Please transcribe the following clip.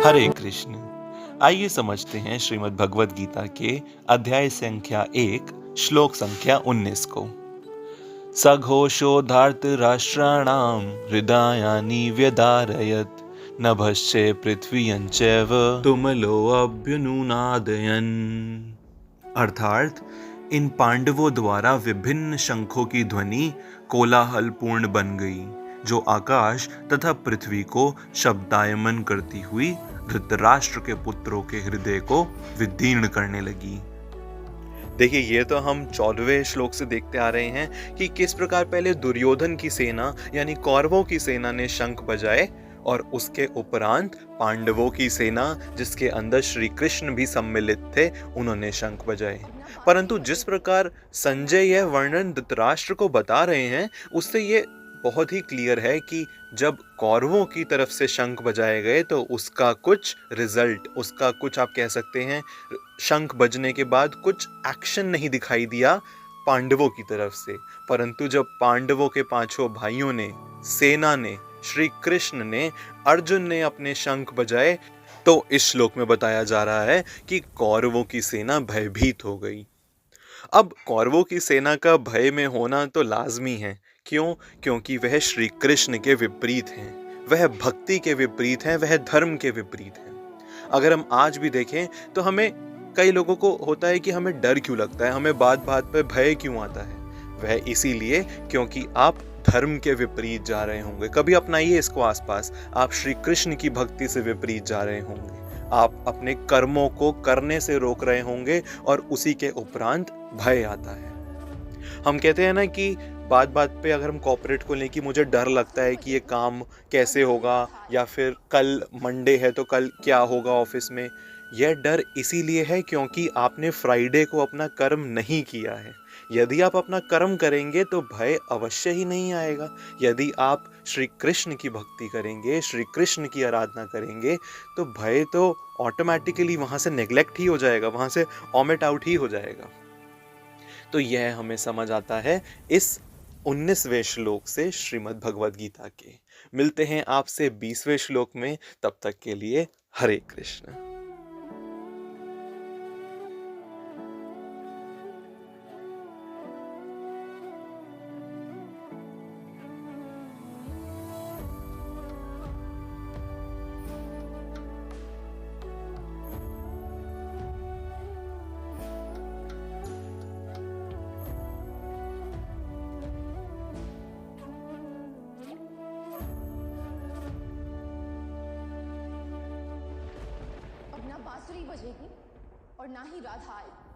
हरे कृष्ण। आइए समझते हैं श्रीमद् भगवत गीता के अध्याय संख्या 1 श्लोक संख्या 19 को। सघोषो धार्तराष्ट्राणां हृदयानि व्यधारयत् नभश्चे पृथ्वीयञ्चैव तुमलोऽभ्यनुनादयन्। अर्थात इन पांडवों द्वारा विभिन्न शंखों की ध्वनि कोलाहलपूर्ण बन गई, जो आकाश तथा पृथ्वी को शब्दायमन करती हुई धृतराष्ट्र के पुत्रों के हृदय को विदीर्ण करने लगी। देखिए, ये तो हम 14वें श्लोक से देखते आ रहे हैं कि किस प्रकार पहले दुर्योधन की सेना यानी कौरवों की सेना ने शंख बजाए और उसके उपरांत पांडवों की सेना, जिसके अंदर श्री कृष्ण भी सम्मिलित थे, उन्होंने शंख बजाए। परंतु जिस प्रकार संजय यह वर्णन धृतराष्ट्र को बता रहे हैं, उससे ये बहुत ही क्लियर है कि जब कौरवों की तरफ से शंख बजाए गए तो उसका कुछ रिजल्ट, उसका कुछ आप कह सकते हैं शंख बजने के बाद कुछ एक्शन नहीं दिखाई दिया पांडवों की तरफ से। परंतु जब पांडवों के पांचों भाइयों ने, सेना ने, श्री कृष्ण ने, अर्जुन ने अपने शंख बजाए, तो इस श्लोक में बताया जा रहा है कि कौरवों की सेना भयभीत हो गई। अब कौरवों की सेना का भय में होना तो लाजमी है। क्यों? क्योंकि वह श्री कृष्ण के विपरीत हैं, वह भक्ति के विपरीत हैं, वह धर्म के विपरीत हैं। अगर हम आज भी देखें तो हमें, कई लोगों को होता है कि हमें डर क्यों लगता है, हमें बात बात पे भय क्यों आता है। वह इसीलिए क्योंकि आप धर्म के विपरीत जा रहे होंगे। कभी अपनाइए इसको आसपास, आप श्री कृष्ण की भक्ति से विपरीत जा रहे होंगे, आप अपने कर्मों को करने से रोक रहे होंगे और उसी के उपरांत भय आता है। हम कहते हैं ना कि बात बात पे अगर हम कॉर्पोरेट को लें कि मुझे डर लगता है कि ये काम कैसे होगा, या फिर कल मंडे है तो कल क्या होगा ऑफिस में। यह डर इसीलिए है क्योंकि आपने फ्राइडे को अपना कर्म नहीं किया है। यदि आप अपना कर्म करेंगे तो भय अवश्य ही नहीं आएगा। यदि आप श्री कृष्ण की भक्ति करेंगे, श्री कृष्ण की आराधना करेंगे, तो भय तो ऑटोमेटिकली वहाँ से नेग्लेक्ट ही हो जाएगा, वहाँ से ऑमिट आउट ही हो जाएगा। तो यह हमें समझ आता है इस 19वें श्लोक से श्रीमद् भगवद गीता के। मिलते हैं आपसे 20वें श्लोक में, तब तक के लिए हरे कृष्ण। अब ना बांसुरी बजेगी और ना ही राधा आएगी।